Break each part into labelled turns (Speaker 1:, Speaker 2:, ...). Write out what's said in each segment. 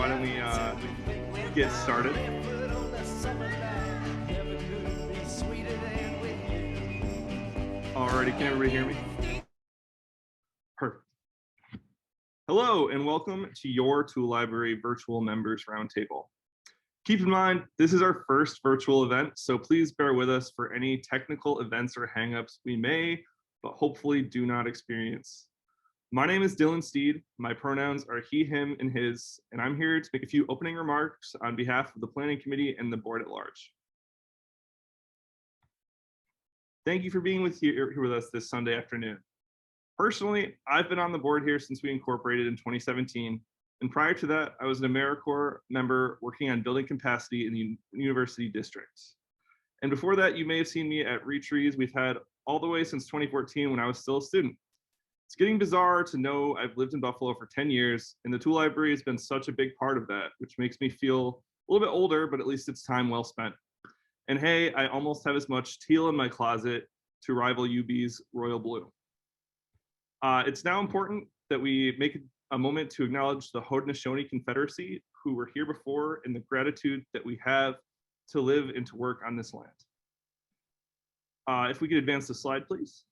Speaker 1: why don't we get started? Alrighty, can everybody hear me? Perfect. Hello, and welcome to your Tool Library Virtual Members Roundtable. Keep in mind, this is our first virtual event, so please bear with us for any technical events or hangups we may, but hopefully do not experience. My name is Dylan Steed. My pronouns are he, him, and his, and I'm here to make a few opening remarks on behalf of the Planning Committee and the board at large. Thank you for being here with us this Sunday afternoon. Personally, I've been on the board here since we incorporated in 2017, and prior to that, I was an AmeriCorps member working on building capacity in the university districts. And before that, you may have seen me at retrees we've had all the way since 2014 when I was still a student. It's getting bizarre to know I've lived in Buffalo for 10 years, and the Tool Library has been such a big part of that, which makes me feel a little bit older, but at least it's time well spent. And hey, I almost have as much teal in my closet to rival UB's royal blue. It's now important that we make a moment to acknowledge the Haudenosaunee Confederacy, who were here before, and the gratitude that we have to live and to work on this land. If we could advance the slide, please.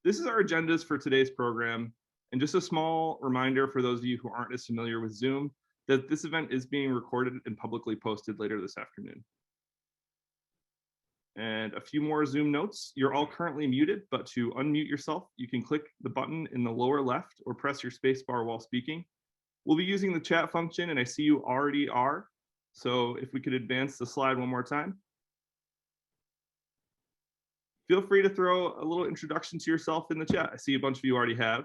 Speaker 1: This is our agendas for today's program, and just a small reminder for those of you who aren't as familiar with Zoom, that this event is being recorded and publicly posted later this afternoon. And a few more Zoom notes. You're all currently muted, but to unmute yourself, you can click the button in the lower left or press your space bar while speaking. We'll be using the chat function, and I see you already are. So if we could advance the slide one more time. Feel free to throw a little introduction to yourself in the chat. I see a bunch of you already have,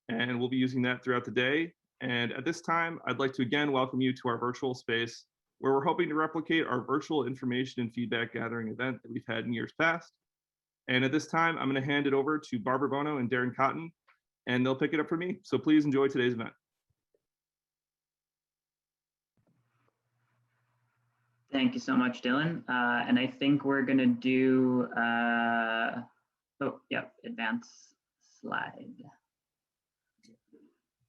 Speaker 1: and we'll be using that throughout the day. And at this time, I'd like to again welcome you to our virtual space, where we're hoping to replicate our virtual information and feedback gathering event that we've had in years past. And at this time, I'm going to hand it over to Barbara Bono and Darren Cotton, and they'll pick it up from me. So please enjoy today's event.
Speaker 2: Thank you so much, Dylan. And I think we're going to do, advance slide.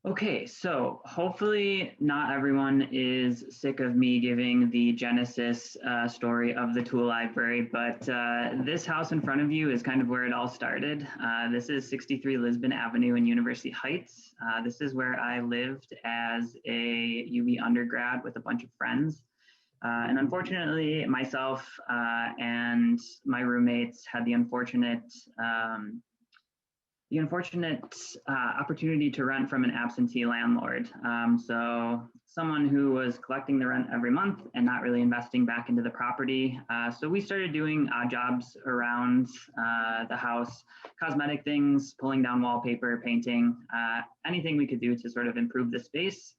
Speaker 2: Okay, so hopefully not everyone is sick of me giving the genesis story of the Tool Library, but this house in front of you is kind of where it all started. This is 63 Lisbon Avenue in University Heights. This is where I lived as a UB undergrad with a bunch of friends. And unfortunately, myself and my roommates had the unfortunate opportunity to rent from an absentee landlord. So someone who was collecting the rent every month and not really investing back into the property. So we started doing odd jobs around the house, cosmetic things, pulling down wallpaper, painting, anything we could do to sort of improve the space.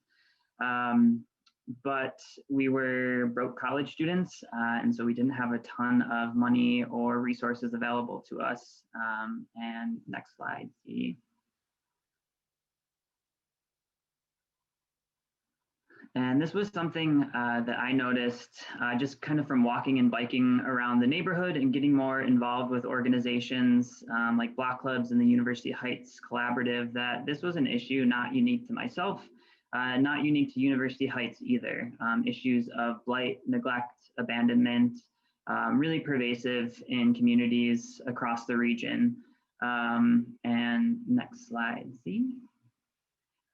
Speaker 2: But we were broke college students, and so we didn't have a ton of money or resources available to us. And next slide, see. And this was something that I noticed just kind of from walking and biking around the neighborhood and getting more involved with organizations like block clubs and the University Heights Collaborative, that this was an issue not unique to myself. Not unique to University Heights either. Issues of blight, neglect, abandonment, really pervasive in communities across the region. And next slide, see.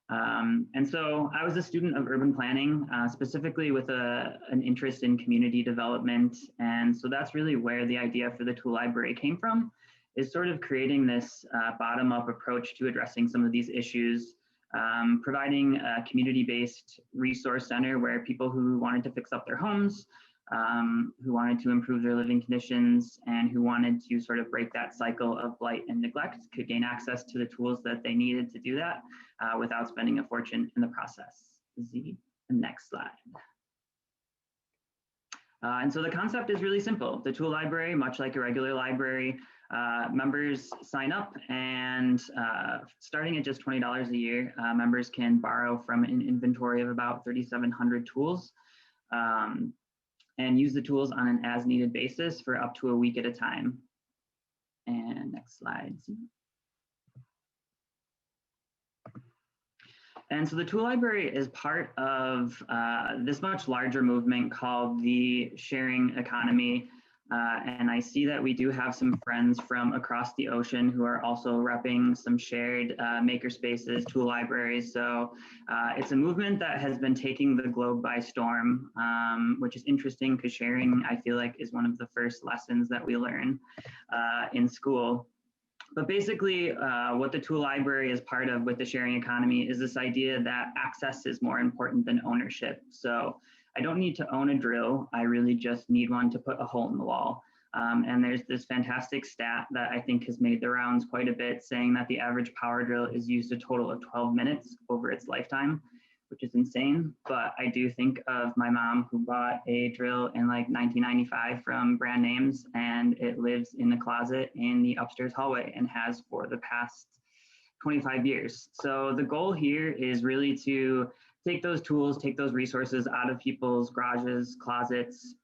Speaker 2: And so I was a student of urban planning, specifically with an interest in community development. And so that's really where the idea for the Tool Library came from, is sort of creating this bottom-up approach to addressing some of these issues. Providing a community-based resource center where people who wanted to fix up their homes, who wanted to improve their living conditions, and who wanted to sort of break that cycle of blight and neglect could gain access to the tools that they needed to do that without spending a fortune in the process. The next slide. And so the concept is really simple. The Tool Library, much like a regular library, members sign up, and starting at just $20 a year, members can borrow from an inventory of about 3,700 tools and use the tools on an as-needed basis for up to a week at a time. And next slide. And so the tool library is part of this much larger movement called the sharing economy. And I see that we do have some friends from across the ocean who are also repping some shared makerspaces, tool libraries. So it's a movement that has been taking the globe by storm, which is interesting because sharing, I feel like, is one of the first lessons that we learn in school. But basically, what the tool library is part of with the sharing economy is this idea that access is more important than ownership. So I don't need to own a drill. I really just need one to put a hole in the wall. And there's this fantastic stat that I think has made the rounds quite a bit, saying that the average power drill is used a total of 12 minutes over its lifetime, which is insane. But I do think of my mom who bought a drill in like 1995 from brand names, and it lives in the closet in the upstairs hallway and has for the past 25 years. So the goal here is really to take those tools, take those resources out of people's garages, closets,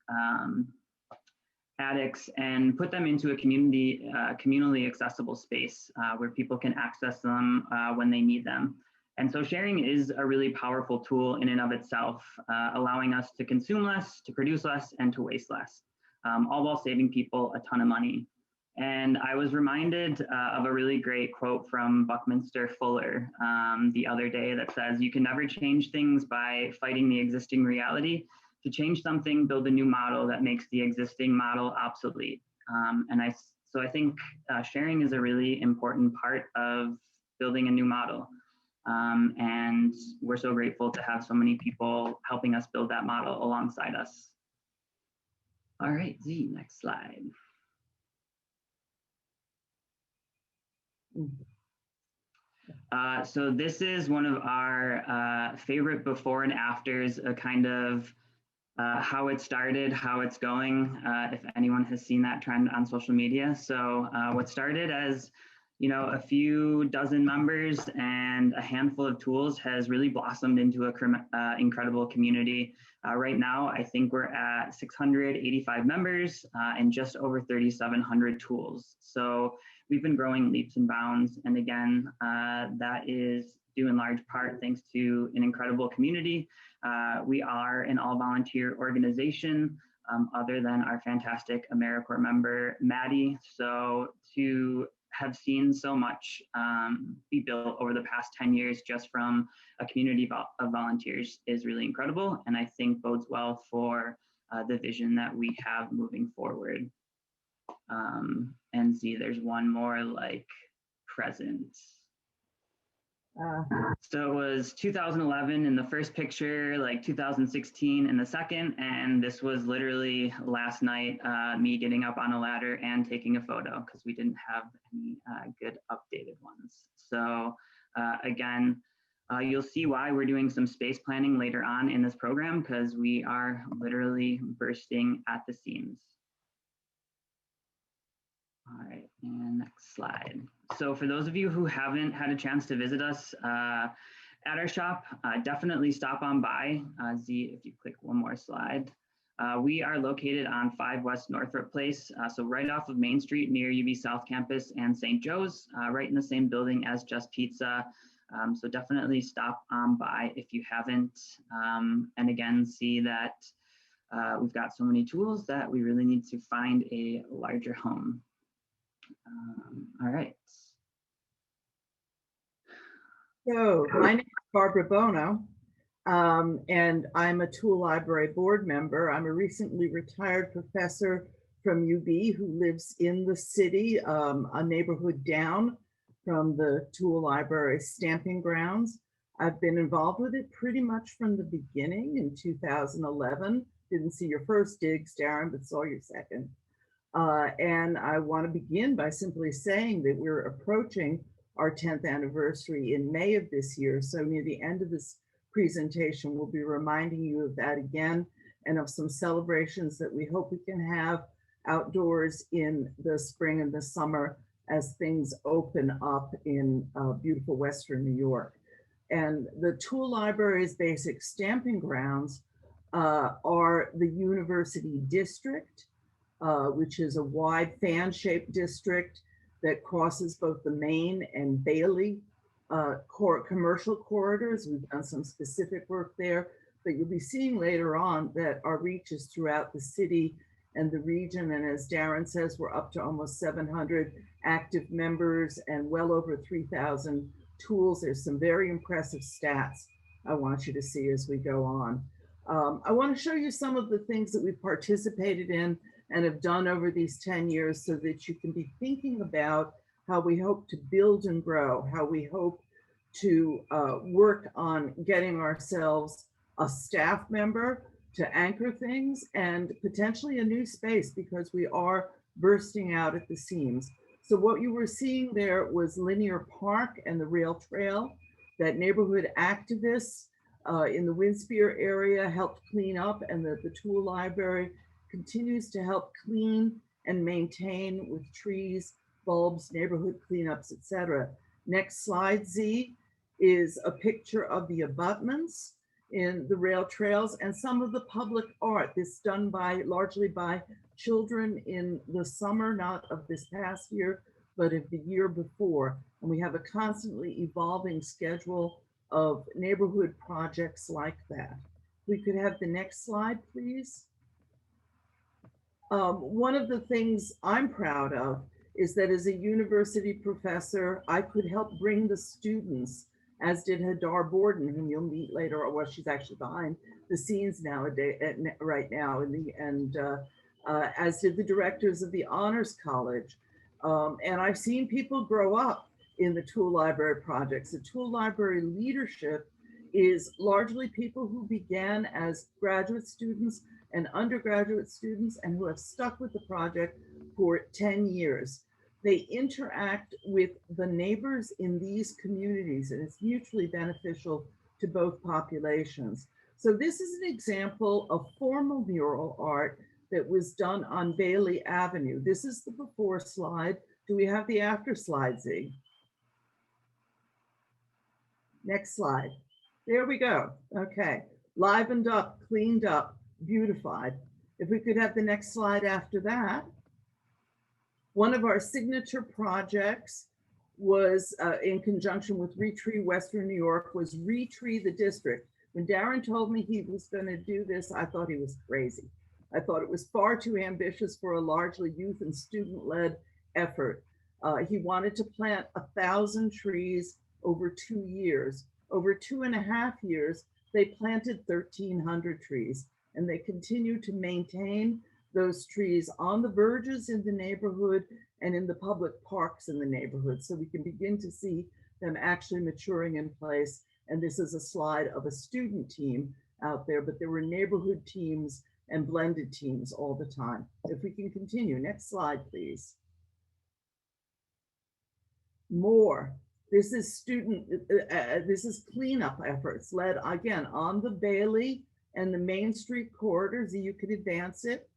Speaker 2: attics, and put them into a communally accessible space where people can access them when they need them. And so sharing is a really powerful tool in and of itself, allowing us to consume less, to produce less, and to waste less, all while saving people a ton of money. And I was reminded of a really great quote from Buckminster Fuller the other day that says, "You can never change things by fighting the existing reality. To change something, build a new model that makes the existing model obsolete." So I think sharing is a really important part of building a new model. And we're so grateful to have so many people helping us build that model alongside us. All right, Z, next slide. So this is one of our favorite before and afters, a kind of how it started, how it's going, if anyone has seen that trend on social media. So what started as a few dozen members and a handful of tools has really blossomed into a incredible community. Right now, I think we're at 685 members and just over 3,700 tools. So we've been growing leaps and bounds. And again, that is due in large part thanks to an incredible community. We are an all-volunteer organization other than our fantastic AmeriCorps member, Maddie. So to have seen so much be built over the past 10 years just from a community of volunteers is really incredible, and I think bodes well for the vision that we have moving forward. And see, there's one more like present. So it was 2011 in the first picture, like 2016 in the second, and this was literally last night, me getting up on a ladder and taking a photo because we didn't have any good updated ones. So again, you'll see why we're doing some space planning later on in this program because we are literally bursting at the seams. All right, and next slide. So for those of you who haven't had a chance to visit us at our shop, definitely stop on by. Z, if you click one more slide. We are located on 5 West Northrop Place, so right off of Main Street near UB South Campus and St. Joe's, right in the same building as Just Pizza. So definitely stop on by if you haven't. And again, see that we've got so many tools that we really need to find a larger home. All right.
Speaker 3: So my name is Barbara Bono, and I'm a Tool Library board member. I'm a recently retired professor from UB who lives in the city, a neighborhood down from the Tool Library stamping grounds. I've been involved with it pretty much from the beginning in 2011. Didn't see your first digs, Darren, but saw your second. And I want to begin by simply saying that we're approaching our 10th anniversary in May of this year. So near the end of this presentation, we'll be reminding you of that again and of some celebrations that we hope we can have outdoors in the spring and the summer as things open up in beautiful Western New York. And the Tool Library's basic stamping grounds are the University District, which is a wide fan-shaped district that crosses both the Main and Bailey commercial corridors. We've done some specific work there, but you'll be seeing later on that our reach is throughout the city and the region. And as Darren says, we're up to almost 700 active members and well over 3,000 tools. There's some very impressive stats I want you to see as we go on. I want to show you some of the things that we've participated in and have done over these 10 years so that you can be thinking about how we hope to build and grow, how we hope to work on getting ourselves a staff member to anchor things and potentially a new space because we are bursting out at the seams. So what you were seeing there was Linear Park and the rail trail that neighborhood activists in the Winspear area helped clean up, and the tool library continues to help clean and maintain with trees, bulbs, neighborhood cleanups, etc. Next slide, Z, is a picture of the abutments in the rail trails and some of the public art. This done largely by children in the summer, not of this past year, but of the year before. And we have a constantly evolving schedule of neighborhood projects like that. We could have the next slide, please. One of the things I'm proud of is that as a university professor, I could help bring the students, as did Hadar Borden, whom you'll meet later, well, she's actually behind the scenes nowadays, right now, as did the directors of the Honors College. And I've seen people grow up in the tool library projects. The tool library leadership is largely people who began as graduate students and undergraduate students and who have stuck with the project for 10 years. They interact with the neighbors in these communities, and it's mutually beneficial to both populations. So this is an example of formal mural art that was done on Bailey Avenue. This is the before slide. Do we have the after slide, Z? Next slide. There we go. Okay. Livened up, cleaned up, beautified. If we could have the next slide after that. One of our signature projects was in conjunction with Retree Western New York, was Retree the District. When Darren told me he was going to do this, I thought he was crazy. I thought it was far too ambitious for a largely youth and student-led effort. He wanted to plant 1,000 trees over 2 years. Over 2.5 years, they planted 1,300 trees, and they continue to maintain those trees on the verges in the neighborhood and in the public parks in the neighborhood. So we can begin to see them actually maturing in place. And this is a slide of a student team out there, but there were neighborhood teams and blended teams all the time. If we can continue, next slide, please. More. This is this is cleanup efforts led again on the Bailey and the Main Street corridors. You could advance it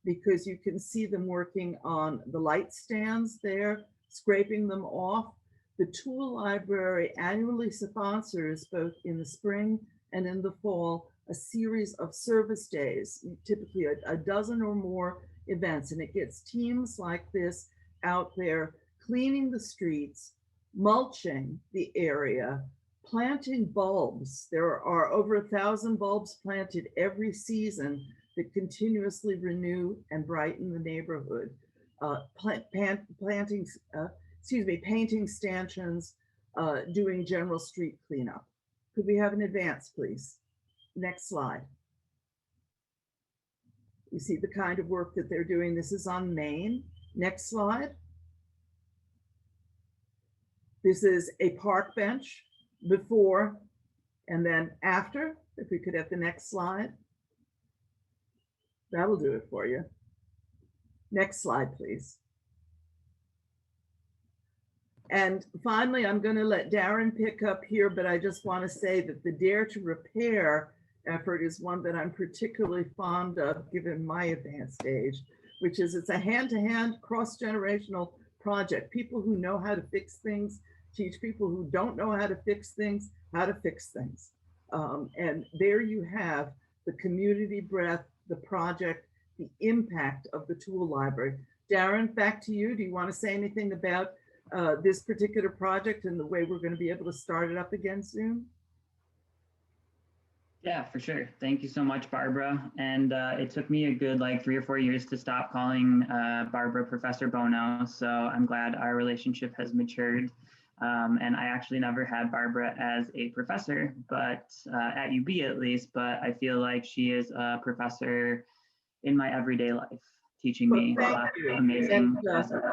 Speaker 3: because you can see them working on the light stands there, scraping them off. The tool library annually sponsors, both in the spring and in the fall, a series of service days, typically a dozen or more events. And it gets teams like this out there cleaning the streets, mulching the area, planting bulbs. There are over 1,000 bulbs planted every season that continuously renew and brighten the neighborhood. Painting stanchions, doing general street cleanup. Could we have an advance, please? Next slide. You see the kind of work that they're doing. This is on Main. Next slide. This is a park bench before and then after. If we could have the next slide. That'll do it for you. Next slide, please. And finally, I'm going to let Darren pick up here, but I just want to say that the Dare to Repair effort is one that I'm particularly fond of, given my advanced age, which is it's a hand-to-hand, cross-generational project. People who know how to fix things teach people who don't know how to fix things how to fix things. And there you have the community breadth, the project, the impact of the tool library. Darren, back to you. Do you want to say anything about this particular project and the way we're going to be able to start it up again soon?
Speaker 2: Yeah, for sure. Thank you so much, Barbara. And it took me a good like 3 or 4 years to stop calling Barbara Professor Bono. So I'm glad our relationship has matured. And I actually never had Barbara as a professor, but at UB at least, but I feel like she is a professor in my everyday life, teaching
Speaker 3: Well,
Speaker 2: me
Speaker 3: thank
Speaker 2: lots
Speaker 3: you.
Speaker 2: of amazing
Speaker 3: And,
Speaker 2: lessons.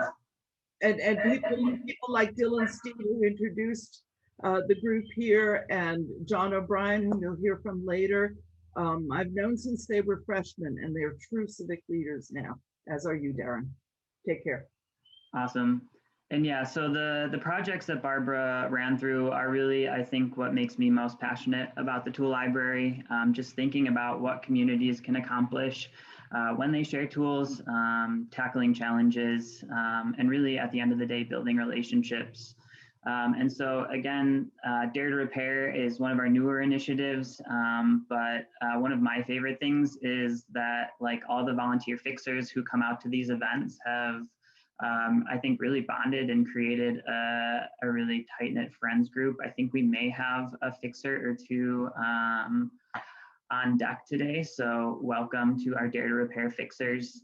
Speaker 3: and people like Dylan Steele, who introduced the group here, and John O'Brien, whom you'll hear from later. I've known since they were freshmen, and they're true civic leaders now, as are you, Darren. Take care.
Speaker 2: Awesome. And yeah, so the projects that Barbara ran through are really, I think, what makes me most passionate about the tool library. Just thinking about what communities can accomplish when they share tools, tackling challenges, and really at the end of the day, building relationships. And so again, Dare to Repair is one of our newer initiatives, but one of my favorite things is that like all the volunteer fixers who come out to these events have I think really bonded and created a really tight-knit friends group. I think we may have a fixer or two on deck today. So welcome to our Dare to Repair fixers.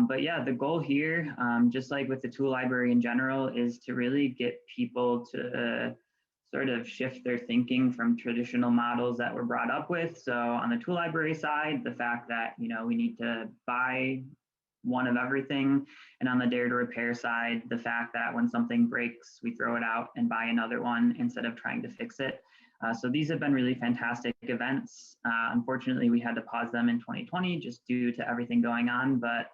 Speaker 2: But yeah, the goal here, just like with the tool library in general, is to really get people to sort of shift their thinking from traditional models that we're brought up with. So on the tool library side, the fact that, you know, we need to buy one of everything. And on the Dare to Repair side, the fact that when something breaks, we throw it out and buy another one instead of trying to fix it. So these have been really fantastic events. Unfortunately, we had to pause them in 2020 just due to everything going on, but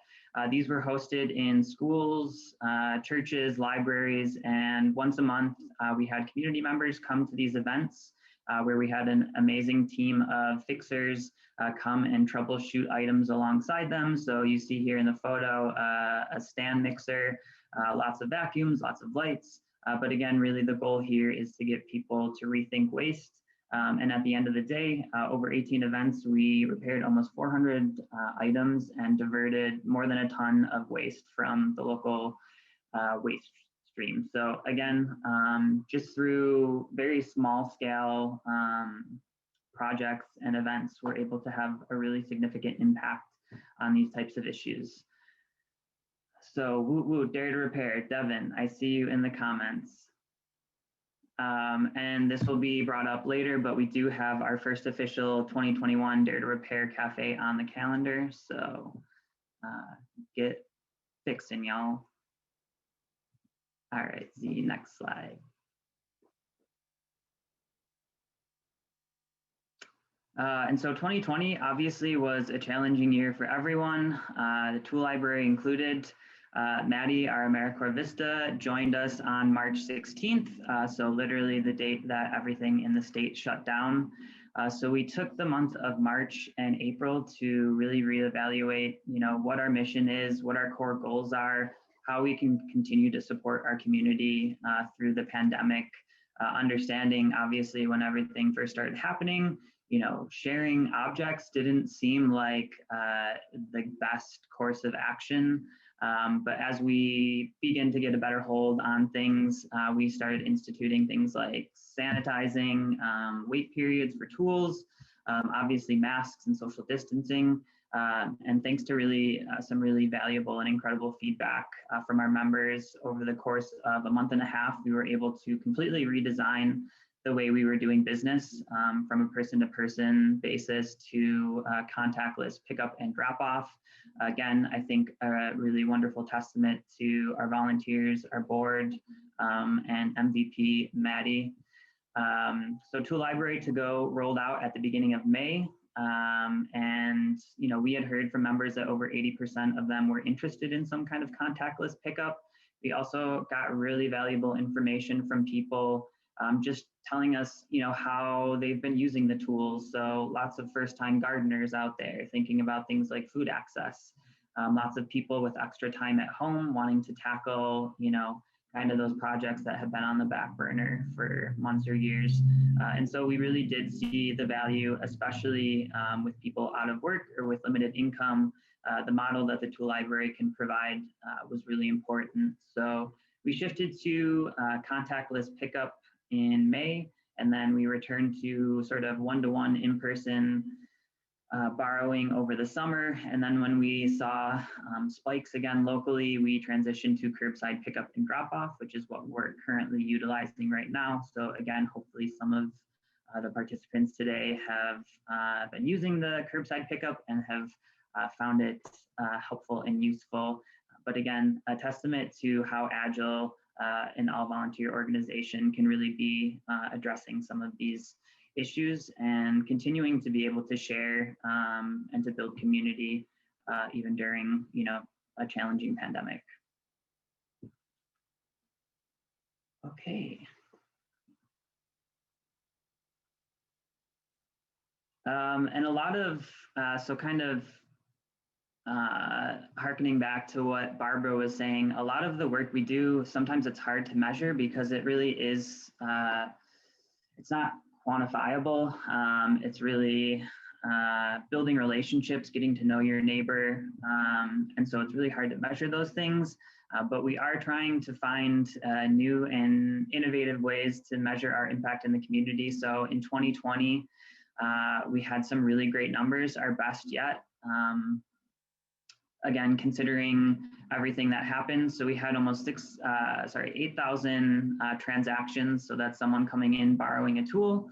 Speaker 2: these were hosted in schools, churches, libraries, and once a month, we had community members come to these events where we had an amazing team of fixers come and troubleshoot items alongside them. So you see here in the photo, a stand mixer, lots of vacuums, lots of lights. But again, really the goal here is to get people to rethink waste. And at the end of the day, over 18 events, we repaired almost 400 items and diverted more than a ton of waste from the local waste stream. So again, just through very small scale projects and events, we're able to have a really significant impact on these types of issues. So woo woo, Dare to Repair, Devin, I see you in the comments. And this will be brought up later, but we do have our first official 2021 Dare to Repair Cafe on the calendar. So get fixing, y'all. All right, the next slide. And so 2020 obviously was a challenging year for everyone, the tool library included. Maddie, our AmeriCorps Vista, joined us on March 16th, so literally the date that everything in the state shut down. So we took the month of March and April to really reevaluate, you know, what our mission is, what our core goals are, how we can continue to support our community through the pandemic, understanding obviously when everything first started happening, you know, sharing objects didn't seem like the best course of action. But as we begin to get a better hold on things, we started instituting things like sanitizing, wait periods for tools, obviously masks and social distancing. And thanks to really some really valuable and incredible feedback from our members over the course of a month and a half, we were able to completely redesign the way we were doing business from a person-to-person basis to contactless pickup and drop-off. Again, I think a really wonderful testament to our volunteers, our board, and MVP Maddie. So Tool Library to Go rolled out at the beginning of May. And you know, we had heard from members that over 80% of them were interested in some kind of contactless pickup. We also got really valuable information from people just telling us, you know, how they've been using the tools. So lots of first-time gardeners out there thinking about things like food access. Lots of people with extra time at home wanting to tackle, you know, kind of those projects that have been on the back burner for months or years. And so we really did see the value, especially with people out of work or with limited income. The model that the tool library can provide was really important. So We shifted to contactless pickup in May, and then we returned to sort of one-to-one in-person borrowing over the summer. And then when we saw spikes again locally, we transitioned to curbside pickup and drop off, which is what we're currently utilizing right now. So again, hopefully some of the participants today have been using the curbside pickup and have found it helpful and useful. But again, a testament to how agile an all-volunteer organization can really be addressing some of these issues and continuing to be able to share and to build community even during, a challenging pandemic. Okay. And a lot of, harkening back to what Barbara was saying, a lot of the work we do, sometimes it's hard to measure because it really is, it's not quantifiable. It's really building relationships, getting to know your neighbor. And so it's really hard to measure those things, but we are trying to find new and innovative ways to measure our impact in the community. So in 2020, we had some really great numbers, our best yet. Again, considering everything that happened. So we had almost 8,000 transactions. So that's someone coming in, borrowing a tool.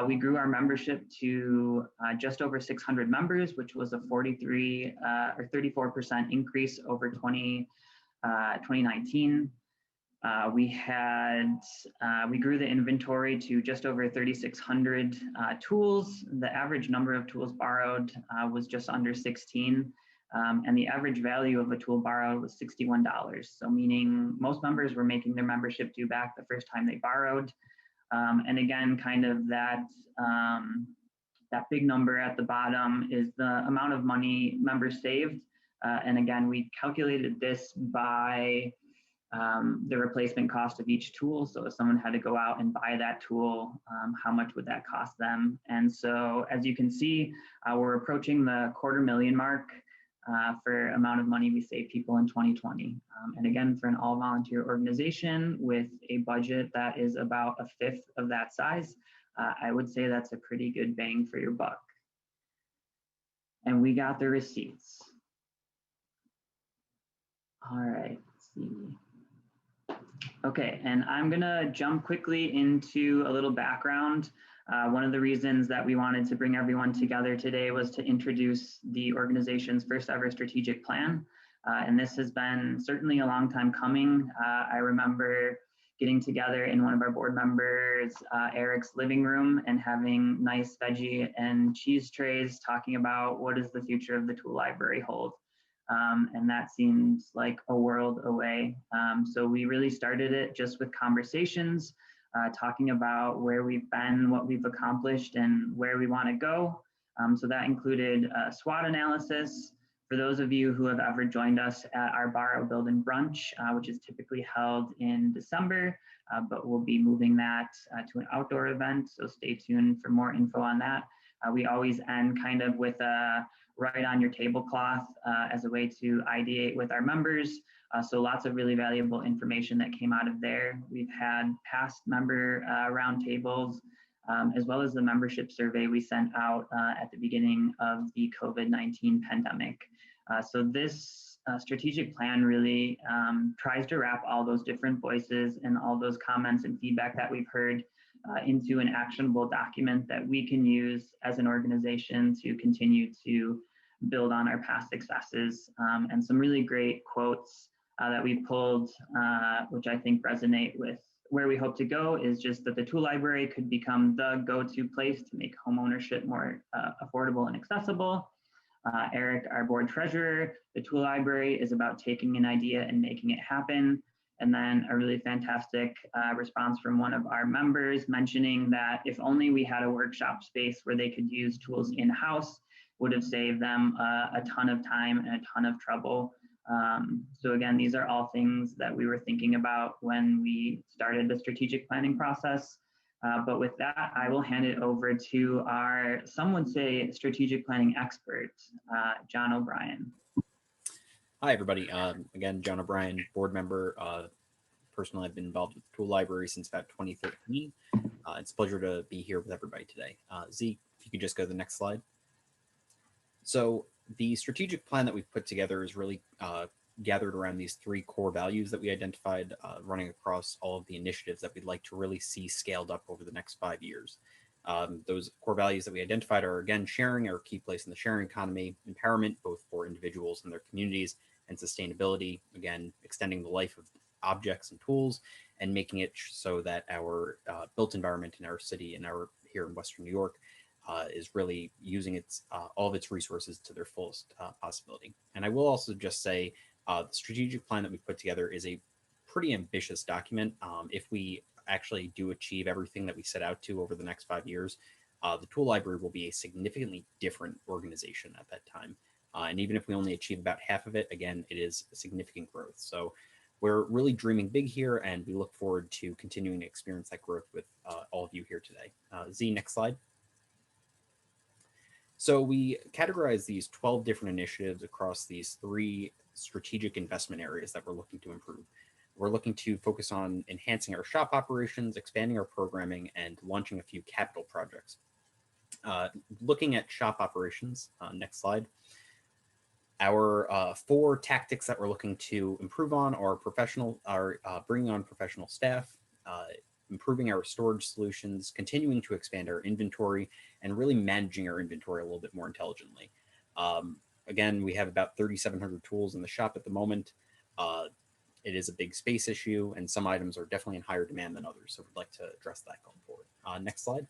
Speaker 2: We grew our membership to just over 600 members, which was a 34% increase over 2019. We grew the inventory to just over 3,600 tools. The average number of tools borrowed was just under 16. And the average value of a tool borrowed was $61. So meaning most members were making their membership due back the first time they borrowed. And again, kind of that big number at the bottom is the amount of money members saved. And again, we calculated this by the replacement cost of each tool. So if someone had to go out and buy that tool, how much would that cost them? And so as you can see, we're approaching the $250,000 mark for amount of money we saved people in 2020. And again, for an all-volunteer organization with a budget that is about a fifth of that size, I would say that's a pretty good bang for your buck. And we got the receipts. All right, let's see. Okay, and I'm gonna jump quickly into a little background. One of the reasons that we wanted to bring everyone together today was to introduce the organization's first ever strategic plan. And this has been certainly a long time coming. I remember getting together in one of our board members, Eric's living room, and having nice veggie and cheese trays talking about what does the future of the tool library hold. And that seems like a world away. So we really started it just with conversations, talking about where we've been, what we've accomplished, and where we want to go. So that included a SWOT analysis. For those of you who have ever joined us at our Borrow, Build, and Brunch, which is typically held in December, but we'll be moving that to an outdoor event, so stay tuned for more info on that. We always end kind of with a write on your tablecloth as a way to ideate with our members. So lots of really valuable information that came out of there. We've had past member roundtables, as well as the membership survey we sent out at the beginning of the COVID-19 pandemic. So this strategic plan really tries to wrap all those different voices and all those comments and feedback that we've heard into an actionable document that we can use as an organization to continue to build on our past successes. And some really great quotes that we pulled, which I think resonate with where we hope to go, is just that the tool library could become the go-to place to make homeownership more affordable and accessible. Eric, our board treasurer, the tool library is about taking an idea and making it happen. And then a really fantastic response from one of our members mentioning that if only we had a workshop space where they could use tools in-house, would have saved them a ton of time and a ton of trouble. So again, these are all things that we were thinking about when we started the strategic planning process. But with that, I will hand it over to our, some would say, strategic planning expert, John O'Brien.
Speaker 4: Hi, everybody. Again, John O'Brien, board member, personally, I've been involved with the Tool Library since about 2013. It's a pleasure to be here with everybody today. Z, if you could just go to the next slide. So the strategic plan that we've put together is really gathered around these three core values that we identified, running across all of the initiatives that we'd like to really see scaled up over the next 5 years. Those core values that we identified are, again, sharing, our key place in the sharing economy, empowerment, both for individuals and their communities, and sustainability, again, extending the life of objects and tools, and making it so that our built environment in our city and here in Western New York is really using all of its resources to their fullest possibility. And I will also just say the strategic plan that we put together is a pretty ambitious document. If we actually do achieve everything that we set out to over the next 5 years, the Tool Library will be a significantly different organization at that time. And even if we only achieve about half of it, again, it is a significant growth. So we're really dreaming big here, and we look forward to continuing to experience that growth with all of you here today. Z, next slide. So we categorize these 12 different initiatives across these 3 strategic investment areas that we're looking to improve. We're looking to focus on enhancing our shop operations, expanding our programming, and launching a few capital projects. Looking at shop operations, next slide. Our 4 tactics that we're looking to improve on are bringing on professional staff, improving our storage solutions, continuing to expand our inventory, and really managing our inventory a little bit more intelligently. Again, we have about 3,700 tools in the shop at the moment. It is a big space issue, and some items are definitely in higher demand than others, so we'd like to address that going forward. Next slide.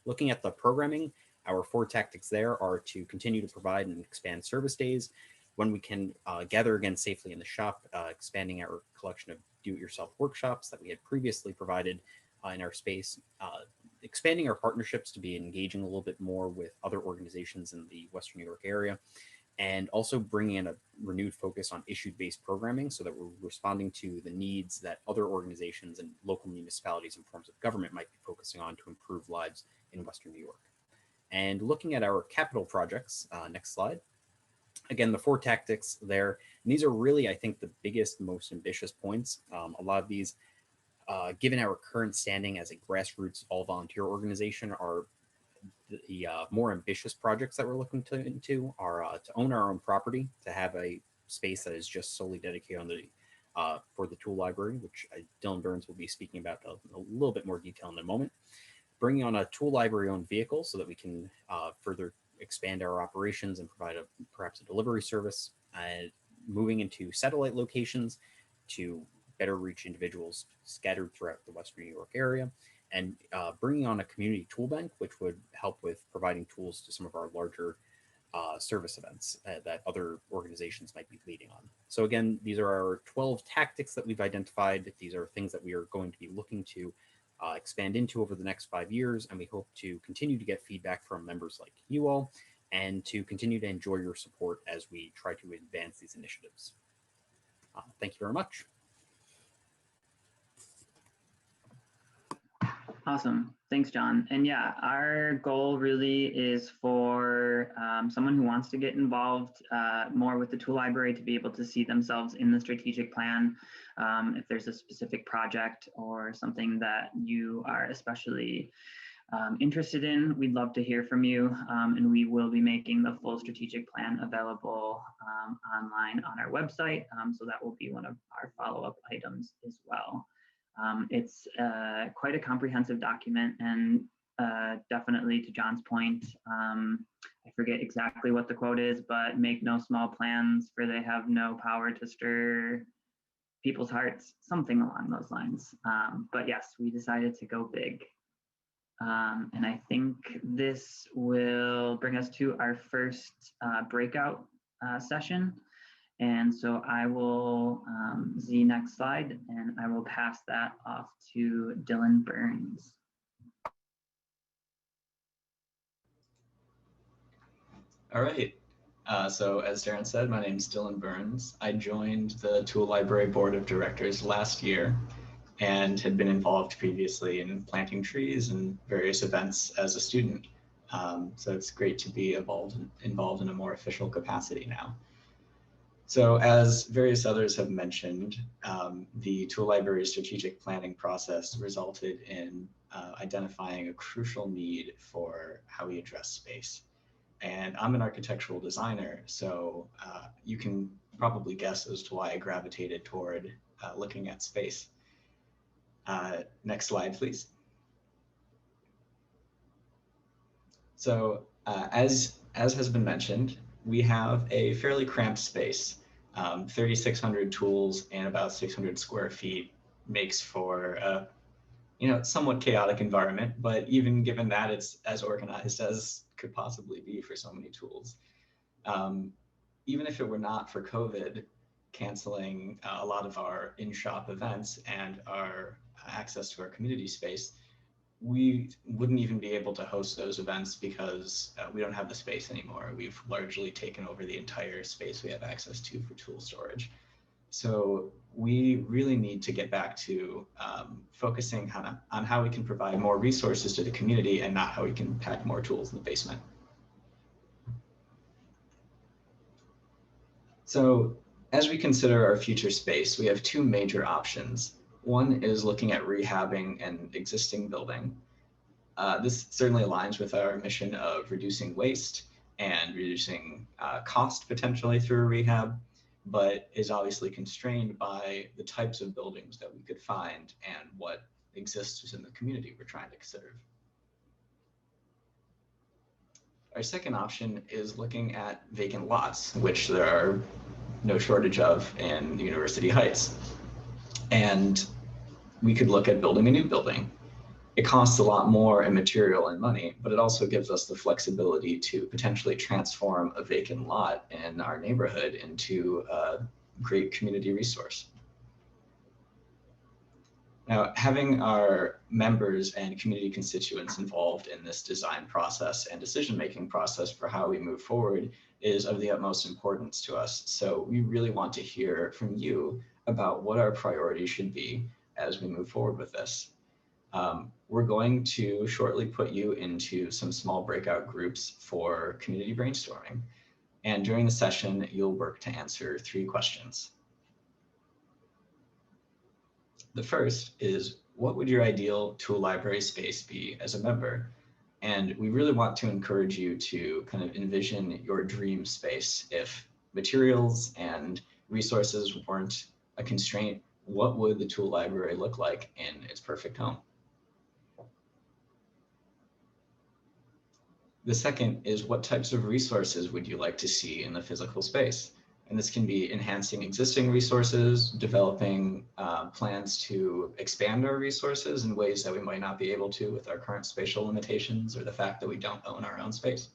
Speaker 4: Looking at the programming, our 4 tactics there are to continue to provide and expand service days when we can gather again safely in the shop, expanding our collection of do-it-yourself workshops that we had previously provided in our space, expanding our partnerships to be engaging a little bit more with other organizations in the Western New York area, and also bringing in a renewed focus on issue-based programming so that we're responding to the needs that other organizations and local municipalities and forms of government might be focusing on to improve lives in Western New York. And looking at our capital projects, next slide. Again, the 4 tactics there, and these are really, I think, the biggest, most ambitious points. A lot of these, given our current standing as a grassroots all-volunteer organization, are the more ambitious projects that we're looking into are to own our own property, to have a space that is just solely dedicated for the Tool Library, which Dylan Burns will be speaking about in a little bit more detail in a moment. Bringing on a Tool Library-owned vehicle so that we can further expand our operations and provide perhaps a delivery service, moving into satellite locations to better reach individuals scattered throughout the Western New York area, and bringing on a community tool bank, which would help with providing tools to some of our larger service events that other organizations might be leading on. So again, these are our 12 tactics that we've identified. These are things that we are going to be looking to expand into over the next 5 years, and we hope to continue to get feedback from members like you all and to continue to enjoy your support as we try to advance these initiatives. Thank you very much.
Speaker 2: Awesome. Thanks, John. And yeah, our goal really is for someone who wants to get involved more with the Tool Library to be able to see themselves in the strategic plan. If there's a specific project or something that you are especially interested in, we'd love to hear from you. And we will be making the full strategic plan available online on our website. So that will be one of our follow-up items as well. It's quite a comprehensive document, and definitely to John's point, I forget exactly what the quote is, but make no small plans, for they have no power to stir people's hearts, something along those lines. But yes, we decided to go big. And I think this will bring us to our first breakout session. And so I will, Z, next slide, and I will pass that off to Dylan Burns.
Speaker 5: All right. So as Darren said, my name is Dylan Burns. I joined the Tool Library Board of Directors last year and had been involved previously in planting trees and various events as a student. So it's great to be involved in a more official capacity now. So as various others have mentioned, the tool library strategic planning process resulted in identifying a crucial need for how we address space. And I'm an architectural designer, so you can probably guess as to why I gravitated toward looking at space. Next slide, please. So as has been mentioned, we have a fairly cramped space. 3,600 tools and about 600 square feet makes for a somewhat chaotic environment, but even given that, it's as organized as could possibly be for so many tools. Even if it were not for COVID canceling a lot of our in-shop events and our access to our community space, we wouldn't even be able to host those events because we don't have the space anymore. We've largely taken over the entire space we have access to for tool storage. So we really need to get back to focusing on how we can provide more resources to the community and not how we can pack more tools in the basement. So as we consider our future space, we have two major options. One is looking at rehabbing an existing building. This certainly aligns with our mission of reducing waste and reducing cost potentially through a rehab, but is obviously constrained by the types of buildings that we could find and what exists within the community we're trying to serve. Our second option is looking at vacant lots, which there are no shortage of in University Heights. And we could look at building a new building. It costs a lot more in material and money, but it also gives us the flexibility to potentially transform a vacant lot in our neighborhood into a great community resource. Now, having our members and community constituents involved in this design process and decision-making process for how we move forward is of the utmost importance to us. So we really want to hear from you about what our priorities should be as we move forward with this. We're going to shortly put you into some small breakout groups for community brainstorming. And during the session, you'll work to answer 3 questions. The first is, what would your ideal tool library space be as a member? And we really want to encourage you to kind of envision your dream space. If materials and resources weren't a constraint, what would the tool library look like in its perfect home? The second is, what types of resources would you like to see in the physical space? And this can be enhancing existing resources, developing plans to expand our resources in ways that we might not be able to with our current spatial limitations or the fact that we don't own our own space.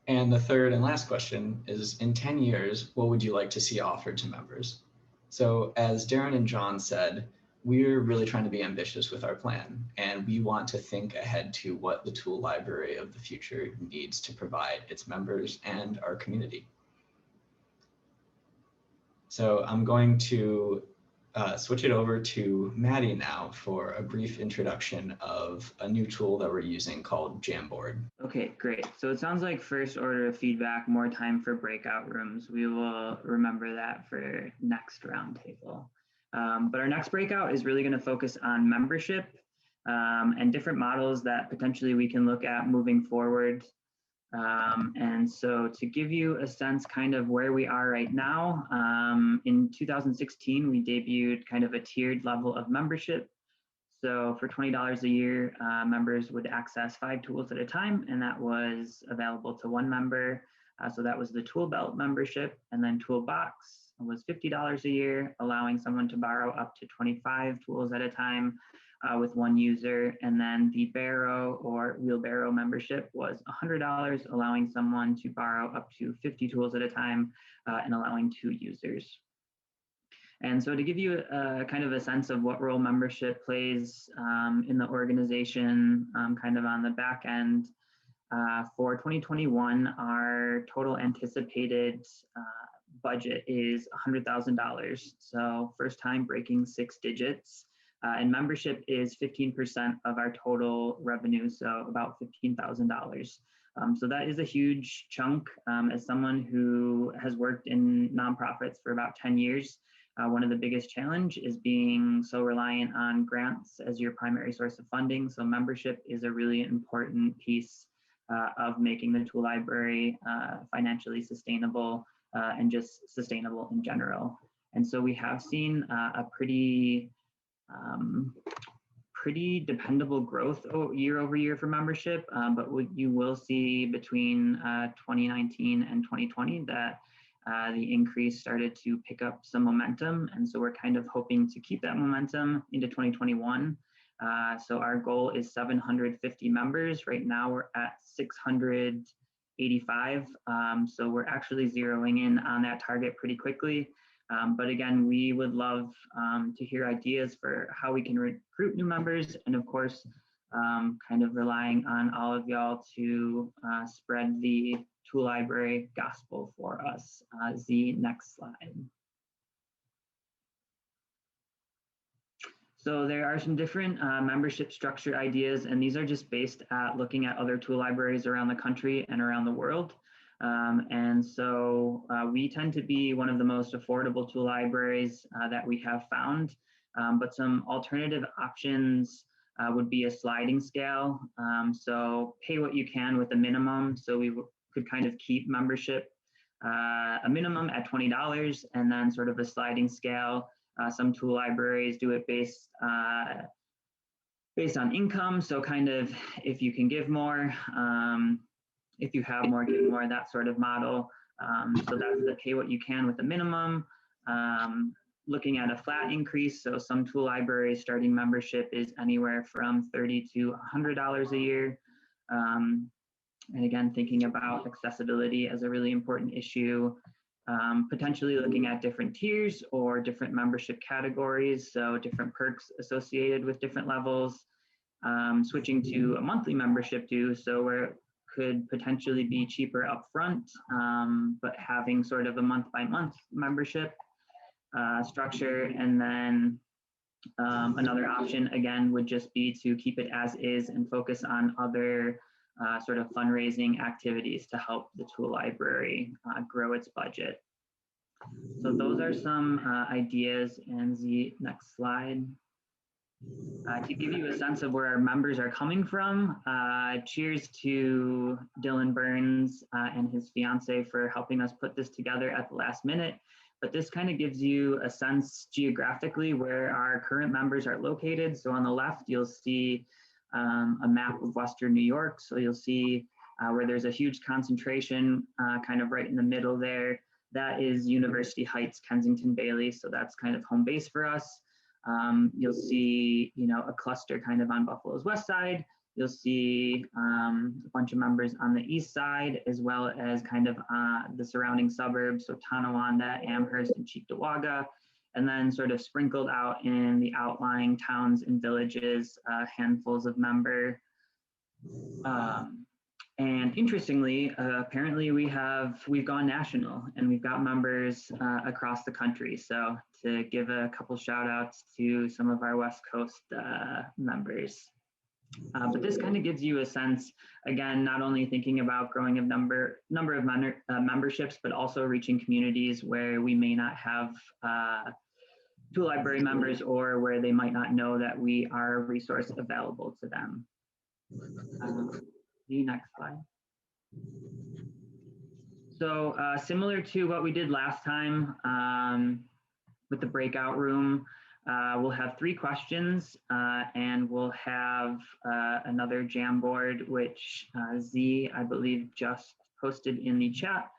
Speaker 5: And the third and last question is, in 10 years, what would you like to see offered to members? So as Darren and John said, we're really trying to be ambitious with our plan, and we want to think ahead to what the tool library of the future needs to provide its members and our community. So I'm going to switch it over to Maddie now for a brief introduction of a new tool that we're using called Jamboard.
Speaker 2: Okay, great. So it sounds like first order of feedback, more time for breakout rooms. We will remember that for next roundtable. But our next breakout is really going to focus on membership and different models that potentially we can look at moving forward. And so to give you a sense kind of where we are right now, in 2016, we debuted kind of a tiered level of membership. So for $20 a year, members would access 5 tools at a time, and that was available to one member. So that was the Tool Belt membership, and then Toolbox was $50 a year, allowing someone to borrow up to 25 tools at a time with one user. And then the Barrow or Wheelbarrow membership was $100, allowing someone to borrow up to 50 tools at a time and allowing 2 users. And so to give you kind of a sense of what role membership plays in the organization, kind of on the back end, for 2021, our total anticipated budget is $100,000. So first time breaking 6 digits. And membership is 15% of our total revenue, so about $15,000. So that is a huge chunk. As someone who has worked in nonprofits for about 10 years, one of the biggest challenge is being so reliant on grants as your primary source of funding. So membership is a really important piece of making the tool library financially sustainable and just sustainable in general. And so we have seen a pretty dependable growth year over year for membership, but what you will see between 2019 and 2020 that the increase started to pick up some momentum. And so we're kind of hoping to keep that momentum into 2021. So our goal is 750 members. Right now we're at 685. So we're actually zeroing in on that target pretty quickly. But again, we would love to hear ideas for how we can recruit new members, and of course, kind of relying on all of y'all to spread the tool library gospel for us. Z, next slide. So there are some different membership structure ideas, and these are just based at looking at other tool libraries around the country and around the world. And so we tend to be one of the most affordable tool libraries that we have found, but some alternative options would be a sliding scale. So pay what you can with a minimum. So we could kind of keep membership a minimum at $20 and then sort of a sliding scale. Some tool libraries do it based on income. So kind of if you can give more, if you have more, give more, that sort of model. So that's the pay what you can with a minimum. Looking at a flat increase, so some tool libraries starting membership is anywhere from $30 to $100 a year. And again, thinking about accessibility as a really important issue. Potentially looking at different tiers or different membership categories, so different perks associated with different levels. Switching to a monthly membership due, so where it could potentially be cheaper upfront, but having sort of a month-by-month membership structure. And then another option, again, would just be to keep it as is and focus on other sort of fundraising activities to help the tool library grow its budget. So those are some ideas. And the next slide. To give you a sense of where our members are coming from, cheers to Dylan Burns and his fiance for helping us put this together at the last minute. But this kind of gives you a sense geographically where our current members are located. So on the left, you'll see a map of Western New York. So you'll see where there's a huge concentration kind of right in the middle there. That is University Heights, Kensington Bailey. So that's kind of home base for us. You'll see, a cluster kind of on Buffalo's west side. You'll see a bunch of members on the east side, as well as kind of the surrounding suburbs, so Tonawanda, Amherst, and Cheektowaga, and then sort of sprinkled out in the outlying towns and villages, handfuls of members. And interestingly, apparently we've gone national and we've got members across the country. So to give a couple shout outs to some of our West Coast members. But this kind of gives you a sense, again, not only thinking about growing a number of memberships, but also reaching communities where we may not have tool library members or where they might not know that we are a resource available to them. The next slide. So similar to what we did last time with the breakout room, we'll have 3 questions and we'll have another Jamboard, which Z, I believe, just posted in the chat.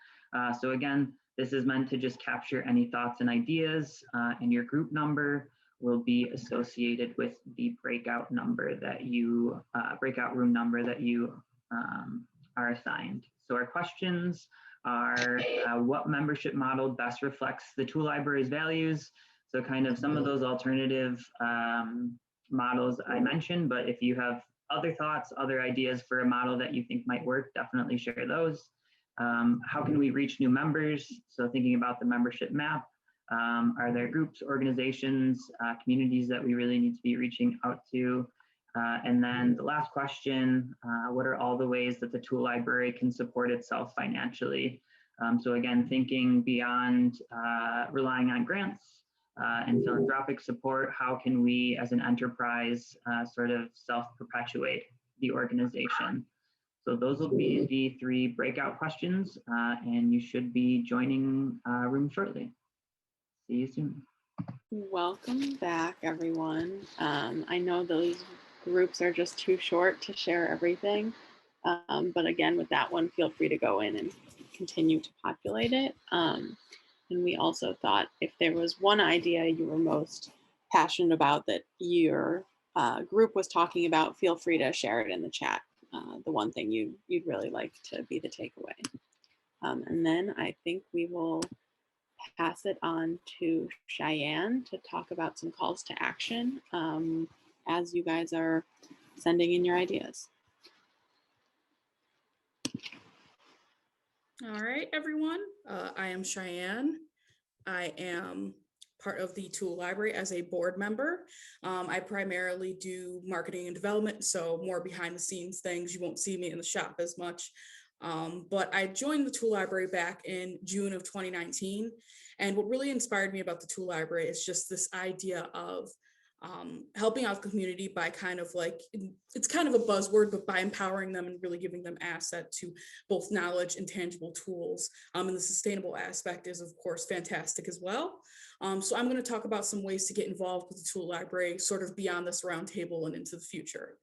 Speaker 2: So again, this is meant to just capture any thoughts and ideas, and your group number will be associated with the breakout number that you, breakout room number that you are assigned. So our questions are, what membership model best reflects the tool library's values? So kind of some of those alternative models I mentioned, but if you have other thoughts, other ideas for a model that you think might work, definitely share those. How can we reach new members? So thinking about the membership map, are there groups, organizations, communities that we really need to be reaching out to? And then the last question, what are all the ways that the tool library can support itself financially? So again, thinking beyond relying on grants and philanthropic support, how can we as an enterprise sort of self-perpetuate the organization? So those will be the 3 breakout questions, and you should be joining room shortly. See you soon.
Speaker 6: Welcome back, everyone. I know those groups are just too short to share everything, but again, with that one, feel free to go in and continue to populate it. And we also thought if there was one idea you were most passionate about that your group was talking about, feel free to share it in the chat. The one thing you'd really like to be the takeaway. And then I think we will pass it on to Cheyenne to talk about some calls to action as you guys are sending in your ideas.
Speaker 7: All right, everyone. I am Cheyenne. I am part of the Tool Library as a board member. I primarily do marketing and development, so more behind the scenes things. You won't see me in the shop as much. But I joined the Tool Library back in June of 2019. And what really inspired me about the Tool Library is just this idea of helping out the community by kind of like, it's kind of a buzzword, but by empowering them and really giving them asset to both knowledge and tangible tools. And the sustainable aspect is, of course, fantastic as well. So I'm going to talk about some ways to get involved with the Tool Library sort of beyond this roundtable and into the future.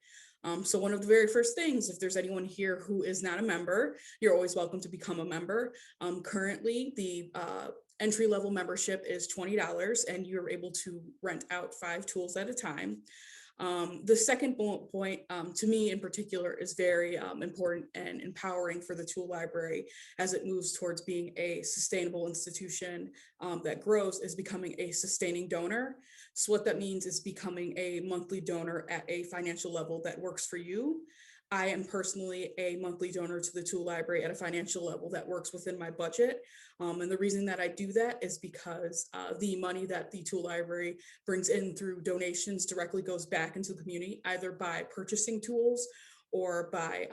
Speaker 7: So one of the very first things, if there's anyone here who is not a member, you're always welcome to become a member. Currently, the entry-level membership is $20, and you're able to rent out 5 tools at a time. The second point, to me in particular, is very important and empowering for the Tool Library as it moves towards being a sustainable institution that grows, is becoming a sustaining donor. So what that means is becoming a monthly donor at a financial level that works for you. I am personally a monthly donor to the Tool Library at a financial level that works within my budget. And the reason that I do that is because the money that the Tool Library brings in through donations directly goes back into the community, either by purchasing tools or by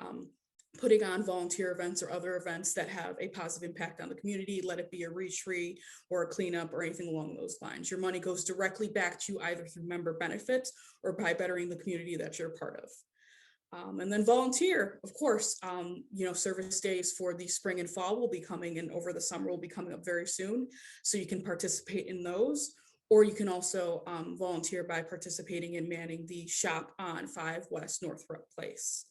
Speaker 7: putting on volunteer events or other events that have a positive impact on the community, let it be a retreat or a cleanup or anything along those lines. Your money goes directly back to you either through member benefits or by bettering the community that you're a part of. And then volunteer, of course, service days for the spring and fall will be coming, and over the summer will be coming up very soon. So you can participate in those, or you can also volunteer by participating in manning the shop on 5 West Northrop Place.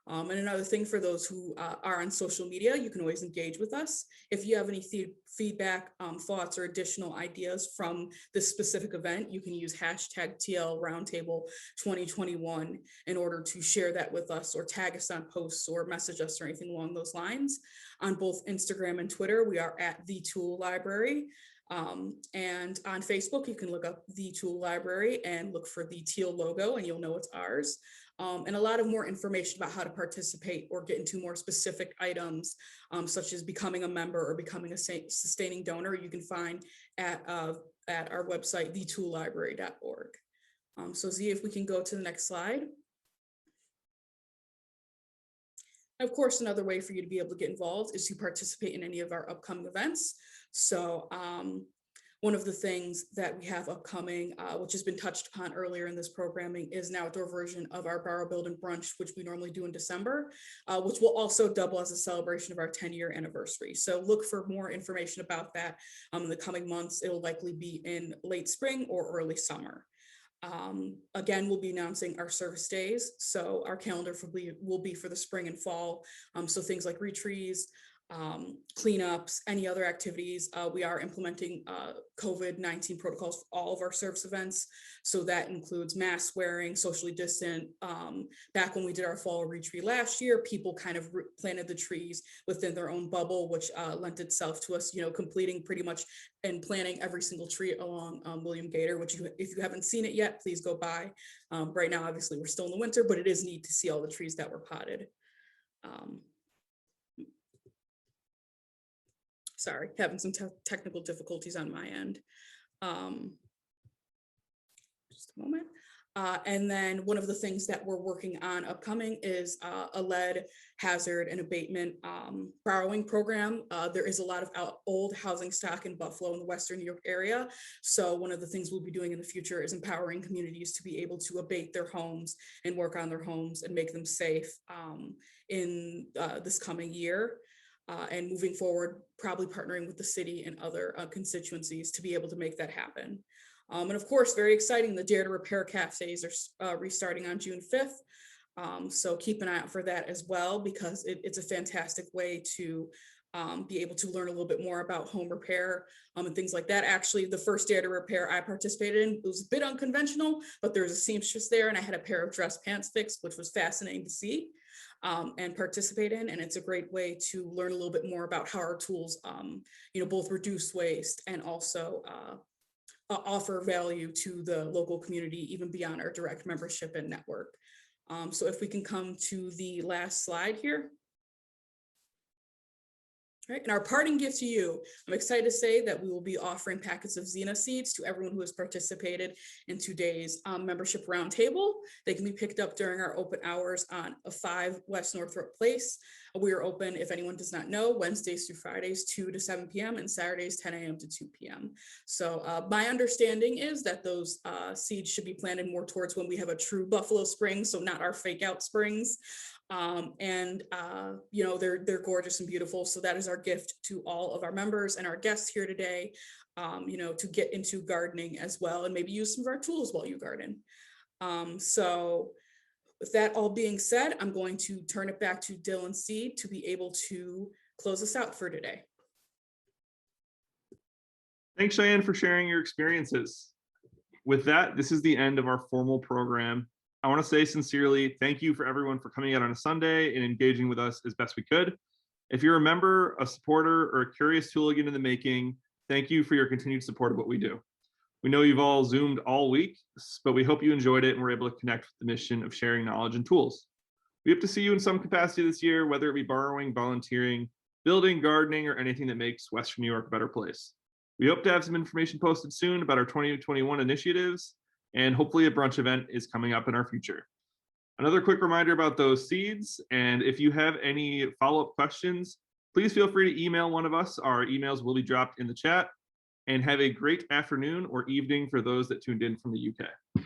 Speaker 7: And another thing for those who are on social media, you can always engage with us. If you have any feedback, thoughts, or additional ideas from this specific event, you can use hashtag TL Roundtable 2021 in order to share that with us, or tag us on posts or message us or anything along those lines. On both Instagram and Twitter, we are at The Tool Library. And on Facebook, you can look up The Tool Library and look for the teal logo, and you'll know it's ours. And a lot of more information about how to participate or get into more specific items, such as becoming a member or becoming a sustaining donor, you can find at our website, thetoollibrary.org. So Z, if we can go to the next slide. Of course, another way for you to be able to get involved is to participate in any of our upcoming events. So one of the things that we have upcoming, which has been touched upon earlier in this programming, is an outdoor version of our Borrow, Build, and Brunch, which we normally do in December, which will also double as a celebration of our 10-year anniversary. So look for more information about that in the coming months. It'll likely be in late spring or early summer. Again, we'll be announcing our service days. So our calendar will be for the spring and fall. So things like retreats, cleanups, any other activities. We are implementing COVID-19 protocols for all of our service events. So that includes mask wearing, socially distant. Back when we did our fall retreat last year, people kind of planted the trees within their own bubble, which lent itself to us, completing pretty much and planting every single tree along William Gator, which if you haven't seen it yet, please go by. Right now, obviously, we're still in the winter, but it is neat to see all the trees that were potted. Sorry, having some technical difficulties on my end. Just a moment. And then one of the things that we're working on upcoming is a lead hazard and abatement borrowing program. There is a lot of old housing stock in Buffalo in the Western New York area. So one of the things we'll be doing in the future is empowering communities to be able to abate their homes and work on their homes and make them safe in this coming year. And moving forward, probably partnering with the city and other constituencies to be able to make that happen. And of course, very exciting, the Dare to Repair cafes are restarting on June 5th. So keep an eye out for that as well, because it's a fantastic way to be able to learn a little bit more about home repair and things like that. Actually, the first Dare to Repair I participated in, it was a bit unconventional, but there was a seamstress there and I had a pair of dress pants fixed, which was fascinating to see and participate in. And it's a great way to learn a little bit more about how our tools, both reduce waste and also offer value to the local community, even beyond our direct membership and network. So if we can come to the last slide here. Right, and our parting gift to you, I'm excited to say that we will be offering packets of Xena seeds to everyone who has participated in today's membership roundtable. They can be picked up during our open hours on 5 West Northrop Place. We are open, if anyone does not know, Wednesdays through Fridays, 2 to 7 p.m. and Saturdays, 10 a.m. to 2 p.m. So my understanding is that those seeds should be planted more towards when we have a true Buffalo spring, so not our fake out springs. They're gorgeous and beautiful. So that is our gift to all of our members and our guests here today, to get into gardening as well and maybe use some of our tools while you garden. So with that all being said, I'm going to turn it back to Dylan C. to be able to close us out for today.
Speaker 1: Thanks, Cheyenne, for sharing your experiences. With that, this is the end of our formal program. I want to say sincerely, thank you for everyone for coming out on a Sunday and engaging with us as best we could. If you're a member, a supporter, or a curious tooligan in the making, thank you for your continued support of what we do. We know you've all Zoomed all week, but we hope you enjoyed it and were able to connect with the mission of sharing knowledge and tools. We hope to see you in some capacity this year, whether it be borrowing, volunteering, building, gardening, or anything that makes Western New York a better place. We hope to have some information posted soon about our 2021 initiatives, and hopefully a brunch event is coming up in our future. Another quick reminder about those seeds, and if you have any follow-up questions, please feel free to email one of us. Our emails will be dropped in the chat, and have a great afternoon or evening for those that tuned in from the UK.